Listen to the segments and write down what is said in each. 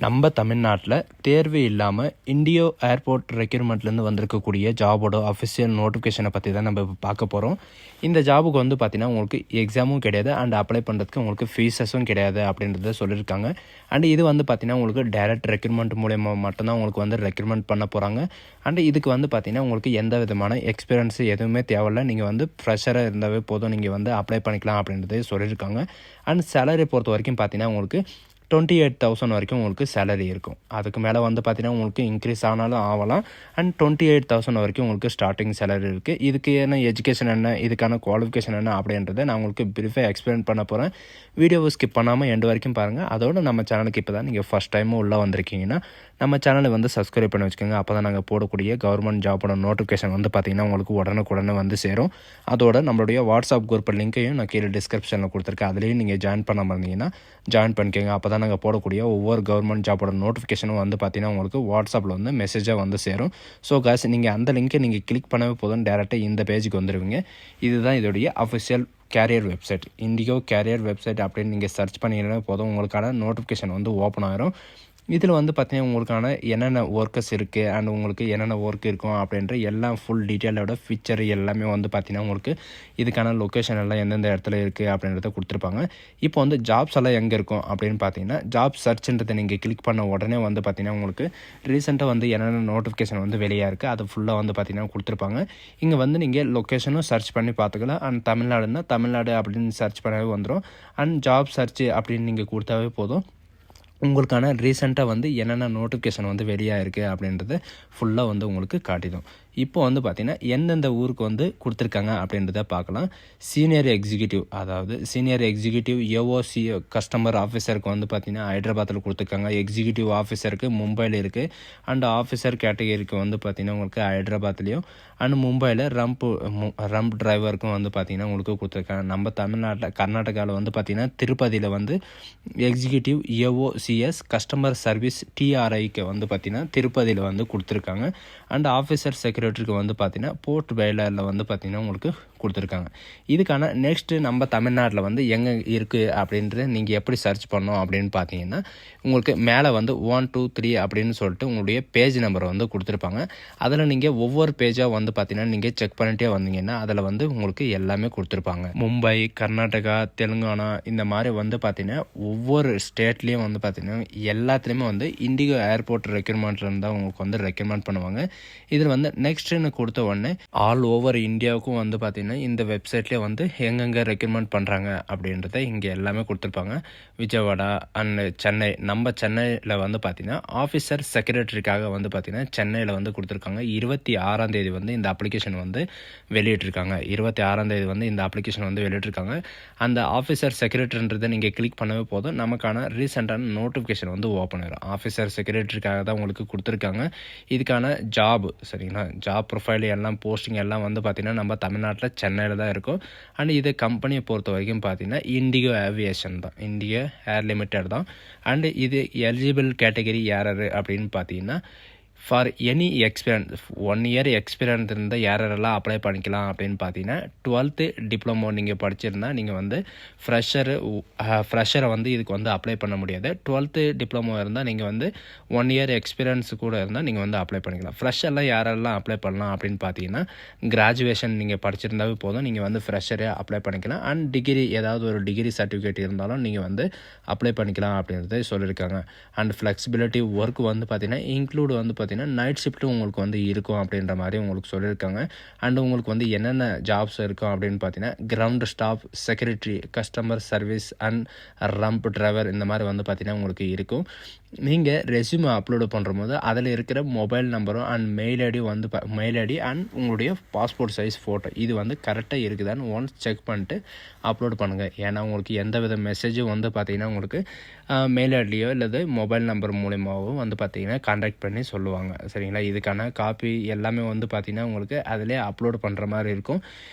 நம்ம தமிழ்நாட்டில் தேர்வு இல்லாமல் இண்டியோ ஏர்போர்ட் ரெக்யூர்மெண்ட்லேருந்து வந்திருக்கக்கூடிய ஜாபோட அஃபிஷியல் நோட்டிஃபிகேஷனை பற்றி தான் நம்ம இப்போ பார்க்க போகிறோம். இந்த ஜாபுக்கு வந்து பார்த்திங்கன்னா உங்களுக்கு எக்ஸாமும் கிடையாது அண்ட் அப்ளை பண்ணுறதுக்கு உங்களுக்கு ஃபீஸஸும் கிடையாது அப்படின்றத சொல்லியிருக்காங்க. அண்ட் இது வந்து பார்த்திங்கன்னா உங்களுக்கு டைரக்ட் ரெக்யூர்மெண்ட் மூலயமா மட்டும்தான் உங்களுக்கு வந்து ரெக்யூர்மெண்ட் பண்ண போகிறாங்க. அண்ட் இதுக்கு வந்து பார்த்திங்கன்னா உங்களுக்கு எந்த விதமான எக்ஸ்பீரியன்ஸ் எதுவுமே தேவையில்லை. நீங்கள் வந்து ஃப்ரெஷராக இருந்தாவே போதும், நீங்கள் வந்து அப்ளை பண்ணிக்கலாம் அப்படின்றதே சொல்லியிருக்காங்க. அண்ட் சேலரி பொறுத்த வரைக்கும் பார்த்திங்கன்னா உங்களுக்கு 28,000 வரைக்கும் உங்களுக்கு சேலரி இருக்கும். அதுக்கு மேலே வந்து பார்த்திங்கன்னா உங்களுக்கு இன்க்ரீஸ் ஆனாலும் ஆகலாம். அண்ட் 28,000 வரைக்கும் உங்களுக்கு ஸ்டார்டிங் சேலரி இருக்குது. இதுக்கு என்ன எஜுகேஷன் என்ன, இதுக்கான குவாலிஃபிகேஷன் என்ன அப்படின்றத நான் உங்களுக்கு ப்ரீஃபாக எக்ஸ்பிளைன் பண்ண போகிறேன். வீடியோவை ஸ்கிப் பண்ணாமல் எண்டு வரைக்கும் பாருங்கள். அதோடு நம்ம சேனலுக்கு இப்போ தான் நீங்கள் ஃபஸ்ட் டைமும் உள்ளே வந்திருக்கீங்கன்னா நம்ம சேனலை வந்து சப்ஸ்கிரைப் பண்ணி வச்சுக்கோங்க. அப்போ தான் நாங்கள் போடக்கூடிய கவர்மெண்ட் ஜாபோட நோட்டிஃபிகேஷன் வந்து பார்த்திங்கன்னா உங்களுக்கு உடனுக்குடனே வந்து சேரும். அதோட நம்மளுடைய வாட்ஸ்அப் குரூப் லிங்க்கையும் நான் கீழே டிஸ்கிரிப்ஷனில் கொடுத்துருக்கேன். அதுலேயும் நீங்கள் ஜாயின் பண்ண இருந்தீங்கன்னா ஜாயின் பண்ணிக்கோங்க. அப்போ தான் நாங்கள் போடக்கூடிய ஒவ்வொரு கவர்மெண்ட் ஜாபோட நோட்டிஃபிகேஷனும் வந்து பார்த்திங்கன்னா உங்களுக்கு வாட்ஸ்அப்பில் வந்து மெசேஜாக வந்து சேரும். ஸோ காஸ் நீங்கள் அந்த லிங்க்கை நீங்கள் கிளிக் பண்ணவே போதும், டேரெக்டாக இந்த பேஜுக்கு வந்துடுவீங்க. இதுதான் இதோடைய official career website. IndiGo career website அப்படின்னு நீங்கள் சர்ச் பண்ணிங்கன்னா போதும், உங்களுக்கான நோட்டிஃபிகேஷன் வந்து ஓப்பன் ஆகிரும். இதில் வந்து பார்த்திங்கன்னா உங்களுக்கான என்னென்ன ஒர்க்கர்ஸ் இருக்குது அண்ட் உங்களுக்கு என்னென்ன ஒர்க் இருக்கும் அப்படின்ற எல்லாம் ஃபுல் டீட்டெயிலோட ஃபீச்சர் எல்லாமே வந்து பார்த்திங்கன்னா உங்களுக்கு இதுக்கான லொக்கேஷன் எல்லாம் எந்தெந்த இடத்துல இருக்குது அப்படின்றத கொடுத்துருப்பாங்க. இப்போ வந்து ஜாப்ஸ் எல்லாம் எங்கே இருக்கும் அப்படின்னு பார்த்தீங்கன்னா ஜாப் சர்ச்ன்றதை நீங்கள் கிளிக் பண்ண உடனே வந்து பார்த்திங்கன்னா உங்களுக்கு ரீசெண்டாக வந்து என்னென்ன நோட்டிஃபிகேஷன் வந்து வெளியாக இருக்குது அது ஃபுல்லாக வந்து பார்த்திங்கன்னா கொடுத்துருப்பாங்க. இங்கே வந்து நீங்கள் லொக்கேஷனும் சர்ச் பண்ணி பார்த்துக்கலாம். அண்ட் தமிழ்நாடுன்னா தமிழ்நாடு அப்படின்னு சர்ச் பண்ணவே வந்துடும். அண்ட் ஜாப் சர்ச் அப்படின்னு நீங்கள் கொடுத்தாவே போதும், உங்களுக்கான ரீசெண்டாக வந்து என்னென்ன நோட்டிஃபிகேஷன் வந்து வெளியாக இருக்குது அப்படின்றத ஃபுல்லாக வந்து உங்களுக்கு காட்டிடும். இப்போ வந்து பார்த்திங்கன்னா எந்தெந்த ஊருக்கு வந்து கொடுத்துருக்காங்க அப்படின்றத பார்க்கலாம். சீனியர் எக்ஸிக்யூட்டிவ், அதாவது சீனியர் எக்ஸிக்யூட்டிவ் ஏஓசி கஸ்டமர் ஆஃபீஸருக்கு வந்து பார்த்திங்கன்னா ஹைதராபாத்தில் கொடுத்துருக்காங்க. எக்ஸிக்யூட்டிவ் ஆஃபீஸருக்கு மும்பையில் இருக்குது. அண்ட் ஆஃபீஸர் கேட்டகரிக்கு வந்து பார்த்திங்கன்னா உங்களுக்கு ஹைதராபாத்லேயும் அண்ட் மும்பையில் ரம்ப் டிரைவருக்கும் வந்து பார்த்திங்கன்னா உங்களுக்கு கொடுத்துருக்காங்க. நம்ம தமிழ்நாட்டில் கர்நாடகாவில் வந்து பார்த்திங்கன்னா திருப்பதியில் வந்து எக்ஸிக்யூட்டிவ் ஏஓசிஎஸ் கஸ்டமர் சர்வீஸ் டிஆர்ஐக்கு வந்து பார்த்திங்கன்னா திருப்பதியில் வந்து கொடுத்துருக்காங்க. அண்ட் ஆஃபீஸர் செக்ரட்டரிக்கு வந்து பார்த்திங்கன்னா போர்ட் பெயிலரில் வந்து பார்த்திங்கன்னா உங்களுக்கு கொடுத்துருக்காங்க. இதுக்கான நெக்ஸ்ட்டு நம்ம தமிழ்நாட்டில் வந்து எங்கே இருக்குது அப்படின்றது நீங்கள் எப்படி சர்ச் பண்ணோம் அப்படின்னு பார்த்தீங்கன்னா உங்களுக்கு மேலே வந்து 1 2 3 அப்படின்னு சொல்லிட்டு உங்களுடைய பேஜ் நம்பரை வந்து கொடுத்துருப்பாங்க. அதில் நீங்கள் ஒவ்வொரு பேஜாக வந்து பார்த்தீங்கன்னா நீங்கள் செக் பண்ணிட்டே வந்தீங்கன்னா அதில் வந்து உங்களுக்கு எல்லாமே கொடுத்துருப்பாங்க. மும்பை, கர்நாடகா, தெலுங்கானா இந்த மாதிரி வந்து பார்த்திங்கன்னா ஒவ்வொரு ஸ்டேட்லேயும் வந்து பார்த்திங்கன்னா எல்லாத்துலேயுமே வந்து இண்டிகோ ஏர்போர்ட் ரெக்யூர்மெண்ட்லேருந்து தான் உங்களுக்கு வந்து ரெக்யூர்மெண்ட் பண்ணுவாங்க. இதில் வந்து நெக்ஸ்ட்டுன்னு கொடுத்த உடனே ஆல் ஓவர் இந்தியாவுக்கும் வந்து பார்த்திங்கன்னா இந்த வெப்சைட்லேயே வந்து எங்கெங்கே ரெக்யூர்மெண்ட் பண்ணுறாங்க அப்படின்றத இங்கே எல்லாமே கொடுத்துருப்பாங்க. விஜயவாடா அண்ட் சென்னை, நம்ம சென்னையில் வந்து பார்த்திங்கன்னா ஆஃபீஸர் செக்ரட்டரிக்காக வந்து பார்த்திங்கன்னா சென்னையில் வந்து கொடுத்துருக்காங்க. 26ஆம் தேதி வந்து இந்த அப்ளிகேஷன் வந்து வெளியிட்டிருக்காங்க. 26ஆம் தேதி வந்து இந்த அப்ளிகேஷன் வந்து வெளியிட்டிருக்காங்க. அந்த ஆஃபீஸர் செக்ரட்டரின்றதை நீங்கள் கிளிக் பண்ணவே போதும், நமக்கான ரீசெண்டான நோட்டிஃபிகேஷன் வந்து ஓப்பன் ஆகிடும். ஆஃபீஸர் செக்ரட்டரிக்காக தான் உங்களுக்கு கொடுத்துருக்காங்க. இதுக்கான ஜாப் சரிங்களா, ஜாப் ப்ரொஃபைல் எல்லாம் போஸ்டிங் எல்லாம் வந்து பார்த்திங்கன்னா நம்ம தமிழ்நாட்டில் சென்னையில் தான் இருக்கும். அண்ட் இது கம்பெனியை பொறுத்த வரைக்கும் பார்த்திங்கன்னா இண்டிகோ ஏவியேஷன் தான், இண்டிகோ ஏர் லிமிடெட் தான். அண்டு இது எலிஜிபிள் கேட்டகரி யார் அப்படின்னு பார்த்தீங்கன்னா for any experience 1 year experience இருந்தால் யாரெல்லாம் அப்ளை பண்ணிக்கலாம் அப்படின்னு பார்த்தீங்கன்னா 12th டிப்ளமோ நீங்கள் படிச்சிருந்தா நீங்கள் வந்து ஃப்ரெஷரை வந்து இதுக்கு வந்து அப்ளை பண்ண முடியாது. 12th டிப்ளமோ இருந்தால் நீங்கள் வந்து 1 இயர் எக்ஸ்பீரியன்ஸ் கூட இருந்தால் நீங்கள் வந்து அப்ளை பண்ணிக்கலாம். ஃப்ரெஷர்லாம் யாரெல்லாம் அப்ளை பண்ணலாம் அப்படின்னு பார்த்தீங்கன்னா கிராஜுவேஷன் நீங்கள் படிச்சிருந்தாவே போதும், நீங்கள் வந்து ஃப்ரெஷரே அப்ளை பண்ணிக்கலாம். அண்ட் டிகிரி, ஏதாவது ஒரு டிகிரி சர்டிஃபிகேட் இருந்தாலும் நீங்கள் வந்து அப்ளை பண்ணிக்கலாம் அப்படின்றத சொல்லியிருக்காங்க. அண்ட் ஃப்ளெக்சிபிலிட்டி ஒர்க் வந்து பார்த்திங்கன்னா இன்க்ளூட் வந்து பார்த்திங்கன்னா நைட் ஷிஃப்ட்டும் உங்களுக்கு வந்து இருக்கும் அப்படின்ற மாதிரி உங்களுக்கு சொல்லியிருக்காங்க. அண்ட் உங்களுக்கு வந்து என்னென்ன ஜாப்ஸ் இருக்கும் அப்படின்னு பார்த்தீங்கன்னா ground staff, secretary, customer service and rump driver இந்த மாதிரி வந்து பார்த்திங்கன்னா உங்களுக்கு இருக்கும். நீங்கள் ரெஸ்யூமை அப்லோடு பண்ணுற போது அதில் இருக்கிற மொபைல் நம்பரும் அண்ட் மெயில் ஐடி வந்து மெயில் ஐடி அண்ட் உங்களுடைய பாஸ்போர்ட் சைஸ் ஃபோட்டோ இது வந்து கரெக்டாக இருக்குதான்னு ஒன்ஸ் செக் பண்ணிட்டு அப்லோட் பண்ணுங்கள். ஏன்னா உங்களுக்கு எந்த வித மெசேஜும் வந்து பார்த்திங்கன்னா உங்களுக்கு மெயில் ஐடியோ இல்லது மொபைல் நம்பர் மூலியமாகவும் வந்து பார்த்திங்கன்னா கான்டாக்ட் பண்ணி சொல்லுவாங்க சரிங்களா. இதுக்கான காப்பி எல்லாமே வந்து பார்த்திங்கன்னா உங்களுக்கு அதிலே அப்லோடு பண்ணுற மாதிரி இருக்கும்.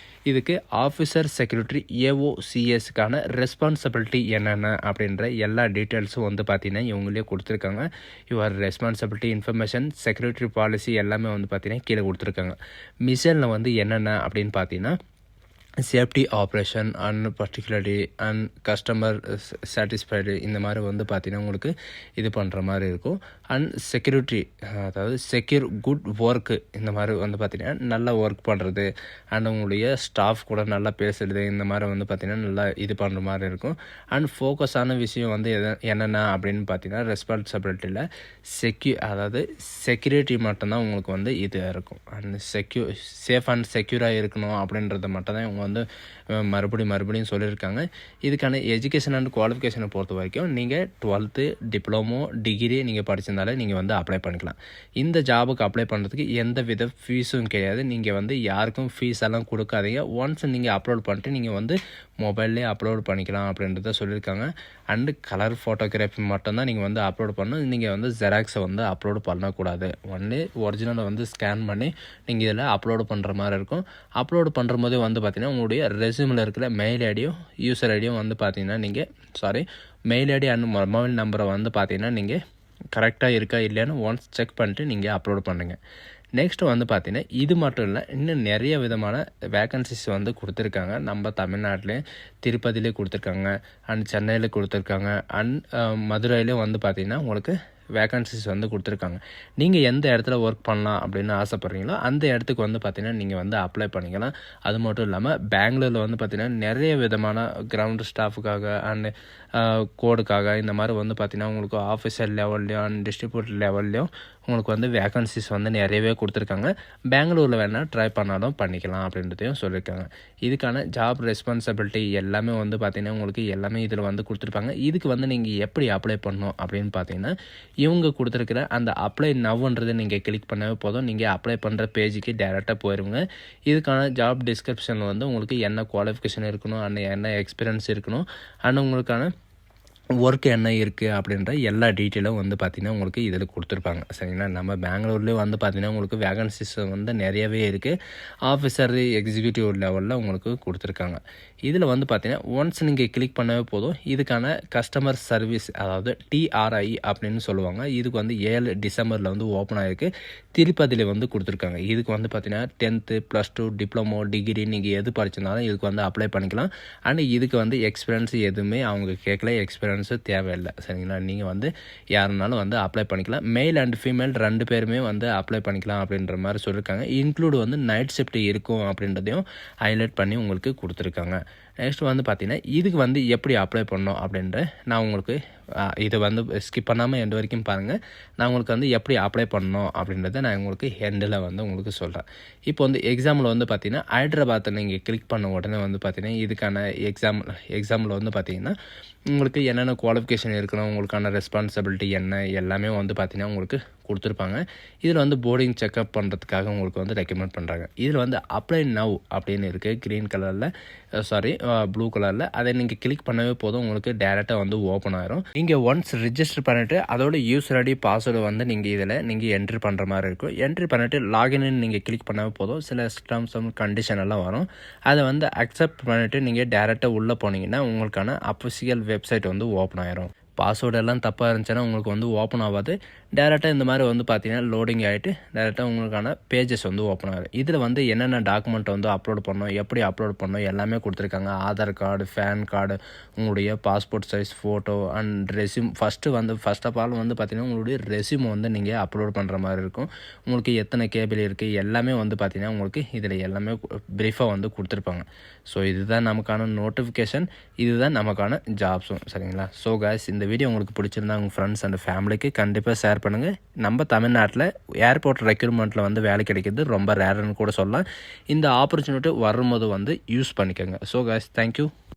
இதுக்கு ஆஃபீஸர் செக்ரட்டரி ஏஓசிஎஸ்க்கான ரெஸ்பான்சிபிலிட்டி என்னென்ன அப்படின்ற எல்லா டீட்டெயில்ஸும் வந்து பார்த்திங்கன்னா இவங்களே கொடுத்துருக்காங்க. Your responsibility information secretary policy எல்லாமே வந்து பார்த்திங்கன்னா கீழே கொடுத்துருக்காங்க. மிஷனில் வந்து என்னென்ன அப்படின்னு பார்த்தீங்கன்னா safety operation and particularly and customer satisfied இந்த மாதிரி வந்து பார்த்திங்கன்னா உங்களுக்கு இது பண்ணுற மாதிரி இருக்கும். அண்ட் செக்யூரிட்டி, அதாவது செக்யூர் குட் ஒர்க்கு, இந்த மாதிரி வந்து பார்த்திங்கன்னா நல்லா ஒர்க் பண்ணுறது அண்ட் உங்களுடைய ஸ்டாஃப் கூட நல்லா பேசுகிறது, இந்த மாதிரி வந்து பார்த்திங்கன்னா நல்லா இது பண்ணுற மாதிரி இருக்கும். அண்ட் ஃபோக்கஸான விஷயம் வந்து என்னென்ன அப்படின்னு பார்த்தீங்கன்னா ரெஸ்பான்சிபிலிட்டியில் அதாவது செக்யூரிட்டி மட்டும்தான் உங்களுக்கு வந்து இது இருக்கும். அண்ட் சேஃப் அண்ட் செக்யூராக இருக்கணும் அப்படின்றத மட்டும் தான் இவங்க வந்து மறுபடியும் சொல்லியிருக்காங்க. இதுக்கான எஜுகேஷன் அண்ட் குவாலிஃபிகேஷனை பொறுத்த வரைக்கும் நீங்கள் 12th டிப்ளமோ டிகிரி நீங்கள் படிச்சிருந்தாலே நீங்கள் வந்து அப்ளை பண்ணிக்கலாம். இந்த ஜாபுக்கு அப்ளை பண்ணுறதுக்கு எந்த வித ஃபீஸும் கிடையாது. நீங்கள் வந்து யாருக்கும் ஃபீஸ் எல்லாம் கொடுக்காதீங்க. ஒன்ஸ் நீங்கள் அப்லோட் பண்ணிட்டு நீங்கள் வந்து மொபைல்லே அப்லோட் பண்ணிக்கலாம் அப்படின்றத சொல்லியிருக்காங்க. அண்டு கலர் ஃபோட்டோகிராஃபி மட்டும்தான் நீங்கள் வந்து அப்லோட் பண்ணணும். நீங்கள் வந்து ஜெராக்ஸை வந்து அப்லோடு பண்ணக்கூடாது. ஒன்லி ஒரிஜினலை வந்து ஸ்கேன் பண்ணி நீங்கள் இதில் அப்லோடு பண்ணுற மாதிரி இருக்கும். அப்லோடு பண்ணுற போதே வந்து பார்த்திங்கன்னா உங்களுடைய ரெஸ்யூமில் இருக்கிற மெயில் ஐடியும் யூசர் ஐடியும் வந்து பார்த்திங்கன்னா மெயில் ஐடி அண்ட் மொபைல் நம்பரை வந்து பார்த்திங்கன்னா நீங்கள் கரெக்டாக இருக்கா இல்லையான்னு ஒன்ஸ் செக் பண்ணிட்டு நீங்கள் அப்லோட் பண்ணுங்கள். நெக்ஸ்ட்டு வந்து பார்த்திங்கன்னா இது மட்டும் இல்லை, இன்னும் நிறைய விதமான வேக்கன்சிஸ் வந்து கொடுத்துருக்காங்க. நம்ம தமிழ்நாட்டிலே திருப்பதியிலே கொடுத்துருக்காங்க, அண்ட் சென்னையில் கொடுத்துருக்காங்க, அண்ட் மதுரையிலையும் வந்து பார்த்திங்கன்னா உங்களுக்கு வேக்கன்சிஸ் வந்து கொடுத்துருக்காங்க. நீங்கள் எந்த இடத்துல ஒர்க் பண்ணலாம் அப்படின்னு ஆசைப்பட்றீங்களோ அந்த இடத்துக்கு வந்து பார்த்திங்கன்னா நீங்கள் வந்து அப்ளை பண்ணிக்கலாம். அது மட்டும் இல்லாமல் பெங்களூரில் வந்து பார்த்திங்கன்னா நிறைய விதமான கிரவுண்ட் ஸ்டாஃபுக்காக அண்ட் கோடுக்காக இந்த மாதிரி வந்து பார்த்திங்கன்னா உங்களுக்கு ஆஃபீஸர் லெவல்லையும் அண்ட் டிஸ்ட்ரிபியூட்டர் லெவல்லையும் உங்களுக்கு வந்து வேக்கன்சிஸ் வந்து நிறையவே கொடுத்துருக்காங்க. பெங்களூரில் வேணால் ட்ரை பண்ணாலும் பண்ணிக்கலாம் அப்படின்றதையும் சொல்லியிருக்காங்க. இதுக்கான ஜாப் ரெஸ்பான்சிபிலிட்டி எல்லாமே வந்து பார்த்திங்கன்னா உங்களுக்கு எல்லாமே இதில் வந்து கொடுத்துருப்பாங்க. இதுக்கு வந்து நீங்கள் எப்படி அப்ளை பண்ணணும் அப்படின்னு பார்த்தீங்கன்னா இவங்க கொடுத்துருக்கிற அந்த அப்ளை நவ்ன்றதை நீங்கள் கிளிக் பண்ணவே போதும். நீங்கள் அப்ளை பண்ணுற பேஜுக்கு டேரெக்டாக போயிடுங்க. இதுக்கான ஜாப் டிஸ்கிரிப்ஷனில் வந்து உங்களுக்கு என்ன குவாலிஃபிகேஷன் இருக்கணும் அண்ட் என்ன எக்ஸ்பீரியன்ஸ் இருக்கணும் அண்ட் உங்களுக்கான ஒர்க் என்ன இருக்குது அப்படின்ற எல்லா டீட்டெயிலும் வந்து பார்த்திங்கன்னா உங்களுக்கு இதில் கொடுத்துருப்பாங்க. சரிங்களா, நம்ம பெங்களூர்லேயே வந்து பார்த்திங்கன்னா உங்களுக்கு வேகன்சிஸ் வந்து நிறையவே இருக்குது. ஆஃபீஸர் எக்ஸிக்யூட்டிவ் லெவலில் உங்களுக்கு கொடுத்துருக்காங்க. இதில் வந்து பார்த்திங்கன்னா ஒன்ஸ் நீங்கள் கிளிக் பண்ணவே போதும். இதுக்கான கஸ்டமர் சர்வீஸ், அதாவது TRI அப்படின்னு சொல்லுவாங்க. இதுக்கு வந்து 7 டிசம்பரில் வந்து ஓப்பன் ஆகிருக்கு. திருப்பதியில் வந்து கொடுத்துருக்காங்க. இதுக்கு வந்து பார்த்திங்கன்னா 10th +2 டிப்ளமோ டிகிரி நீங்கள் எது படிச்சிருந்தாலும் இதுக்கு வந்து அப்ளை பண்ணிக்கலாம். அண்ட் இதுக்கு வந்து எக்ஸ்பீரியன்ஸ் எதுவுமே அவங்க கேட்கல, எக்ஸ்பீரியன்ஸு தேவையில்லை. சரிங்களா, நீங்கள் வந்து யாருனாலும் வந்து அப்ளை பண்ணிக்கலாம். மேல் அண்ட் ஃபீமேல் 2 பேருமே வந்து அப்ளை பண்ணிக்கலாம் அப்படின்ற மாதிரி சொல்லியிருக்காங்க. இன்க்ளூடு வந்து நைட் ஷிஃப்ட் இருக்கும் அப்படின்றதையும் ஹைலைட் பண்ணி உங்களுக்கு கொடுத்துருக்காங்க. நெக்ஸ்ட் வந்து பார்த்திங்கன்னா இதுக்கு வந்து எப்படி அப்ளை பண்ணணும் அப்படின்ற நான் உங்களுக்கு இதை வந்து ஸ்கிப் பண்ணாமல் எண்டு வரைக்கும் பாருங்கள். நான் உங்களுக்கு வந்து எப்படி அப்ளை பண்ணணும் அப்படின்றத நான் உங்களுக்கு எண்டில் வந்து உங்களுக்கு சொல்கிறேன். இப்போ வந்து எக்ஸாமில் வந்து பார்த்திங்கன்னா ஹைதராபாத்தில் நீங்கள் கிளிக் பண்ண உடனே வந்து பார்த்திங்கன்னா இதுக்கான எக்ஸாமில் வந்து பார்த்திங்கன்னா உங்களுக்கு என்னென்ன குவாலிஃபிகேஷன் இருக்கணும், உங்களுக்கான ரெஸ்பான்சிபிலிட்டி என்ன எல்லாமே வந்து பார்த்திங்கன்னா உங்களுக்கு கொடுத்துருப்பாங்க. இதில் வந்து போர்டிங் செக்அப் பண்ணுறதுக்காக உங்களுக்கு வந்து ரெக்கமெண்ட் பண்ணுறாங்க. இதில் வந்து அப்ளை நவ் அப்படின்னு இருக்குது க்ரீன் கலரில், ப்ளூ கலரில். அதை நீங்கள் கிளிக் பண்ணவே போதும், உங்களுக்கு டேரெக்டாக வந்து ஓப்பன் ஆகிரும். நீங்கள் ஒன்ஸ் ரிஜிஸ்டர் பண்ணிவிட்டு அதோட யூசர் ஐடி பாஸ்வேர்டு வந்து நீங்கள் என்ட்ரி பண்ணுற மாதிரி இருக்கும். என்ட்ரி பண்ணிவிட்டு லாகின்னு நீங்கள் கிளிக் பண்ணவே போதும். சில டர்ம்ஸ் அண்ட் கண்டிஷன் எல்லாம் வரும். அதை வந்து அக்செப்ட் பண்ணிவிட்டு நீங்கள் டேரெக்டாக உள்ளே போனீங்கன்னா உங்களுக்கான அஃபிஷியல் வெப்சைட் வந்து ஓப்பன் ஆகிரும். பாஸ்வேர்டு எல்லாம் தப்பாக இருந்துச்சுன்னா உங்களுக்கு வந்து ஓப்பன் ஆகாது. டேரெக்டாக இந்த மாதிரி வந்து பார்த்திங்கன்னா லோடிங் ஆகிட்டு டேரெக்டாக உங்களுக்கான பேஜஸ் வந்து ஓப்பன் ஆகும். இதில் வந்து என்னென்ன டாக்குமெண்ட்டை வந்து அப்லோட் பண்ணணும், எப்படி அப்லோட் பண்ணணும் எல்லாமே கொடுத்துருக்காங்க. ஆதார் கார்டு, பேன் கார்டு, உங்களுடைய passport size photo and resume. First of all வந்து பார்த்திங்கன்னா உங்களுடைய ரெஸ்யூம் வந்து நீங்கள் அப்லோட் பண்ணுற மாதிரி இருக்கும். உங்களுக்கு எத்தனை கேபிள் இருக்குது எல்லாமே வந்து பார்த்திங்கன்னா உங்களுக்கு இதில் எல்லாமே ப்ரீஃபாக வந்து கொடுத்துருப்பாங்க. ஸோ இதுதான் நமக்கான நோட்டிஃபிகேஷன், இதுதான் நமக்கான ஜாப்ஸும். சரிங்களா, ஸோ காய்ஸ் இந்த வீடியோ உங்களுக்கு பிடிச்சிருந்தா உங்கள் ஃப்ரெண்ட்ஸ் அண்ட் ஃபேமிலிக்கு கண்டிப்பாக ஷேர் பண்ணுங்கள். நம்ம தமிழ்நாட்டில் ஏர்போர்ட் ரெக்ரூட்மெண்ட்டில் வந்து வேலை கிடைக்கிறது ரொம்ப ரேர்னு கூட சொல்லலாம். இந்த ஆப்பர்ச்சுனிட்டி வரும்போது வந்து யூஸ் பண்ணிக்கோங்க. So guys thank you.